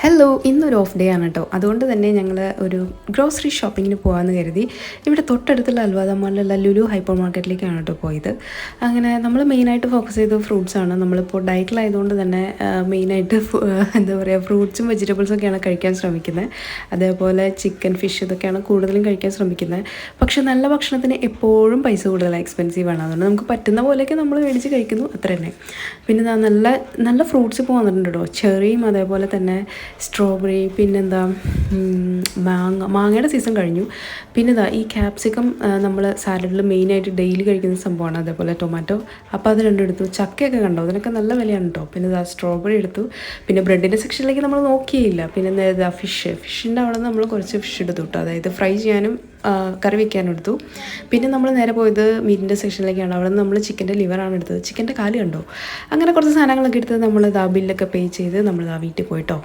Hello, ഇന്നൊരു off day ആണ് കേട്ടോ. അതുകൊണ്ട് തന്നെ ഞങ്ങൾ ഒരു ഗ്രോസറി ഷോപ്പിങ്ങിന് പോകാമെന്ന് കരുതി ഇവിടെ തൊട്ടടുത്തുള്ള അൽവാദമാളിലുള്ള ലുലു ഹൈപ്പർ മാർക്കറ്റിലേക്കാണ് കേട്ടോ പോയത്. അങ്ങനെ നമ്മൾ മെയിനായിട്ട് ഫോക്കസ് ചെയ്തത് ഫ്രൂട്ട്സാണ്. നമ്മളിപ്പോൾ ഡയറ്റിലായതുകൊണ്ട് തന്നെ മെയിനായിട്ട് എന്താ പറയുക, ഫ്രൂട്ട്സും വെജിറ്റബിൾസൊക്കെയാണ് കഴിക്കാൻ ശ്രമിക്കുന്നത്. അതേപോലെ ചിക്കൻ, ഫിഷ് ഇതൊക്കെയാണ് കൂടുതലും കഴിക്കാൻ ശ്രമിക്കുന്നത്. പക്ഷേ നല്ല ഭക്ഷണത്തിന് എപ്പോഴും പൈസ കൂടുതലാണ്, എക്സ്പെൻസീവാണ്. അതുകൊണ്ട് നമുക്ക് പറ്റുന്ന പോലെയൊക്കെ നമ്മൾ മേടിച്ച് കഴിക്കുന്നു, അത്ര തന്നെ. പിന്നെ നല്ല നല്ല ഫ്രൂട്ട്സ് ഇപ്പോൾ വന്നിട്ടുണ്ട് കേട്ടോ. ചെറിയും അതേപോലെ തന്നെ സ്ട്രോബെറി, പിന്നെന്താ മാങ്ങയുടെ സീസൺ കഴിഞ്ഞു. പിന്നെ ഈ ക്യാപ്സിക്കം നമ്മൾ സാലഡിൽ മെയിനായിട്ട് ഡെയിലി കഴിക്കുന്ന സംഭവമാണ്. അതേപോലെ ടൊമാറ്റോ, അപ്പോൾ അത് രണ്ടും എടുത്തു. ചക്കയൊക്കെ കണ്ടോ, അതിനൊക്കെ നല്ല വിലയാണ് കേട്ടോ. പിന്നെ സ്ട്രോബെറി എടുത്തു. പിന്നെ ബ്രെഡിൻ്റെ സെക്ഷനിലേക്ക് നമ്മൾ നോക്കിയില്ല. പിന്നെ ഫിഷിൻ്റെ അവിടെ നിന്ന് നമ്മൾ കുറച്ച് ഫിഷ് എടുത്തു കേട്ടോ. അതായത് ഫ്രൈ ചെയ്യാനും കറി വയ്ക്കാനും എടുത്തു. പിന്നെ നമ്മൾ നേരെ പോയത് മീറ്റിൻ്റെ സെക്ഷനിലേക്കാണ്. അവിടെ നിന്ന് നമ്മൾ ചിക്കൻ്റെ ലിവറാണ് എടുത്തത്. ചിക്കൻ്റെ കാല് കണ്ടോ. അങ്ങനെ കുറച്ച് സാധനങ്ങളൊക്കെ എടുത്ത് നമ്മൾ ബില്ലൊക്കെ പേ ചെയ്ത് നമ്മൾ വീട്ടിൽ പോയിട്ടോ.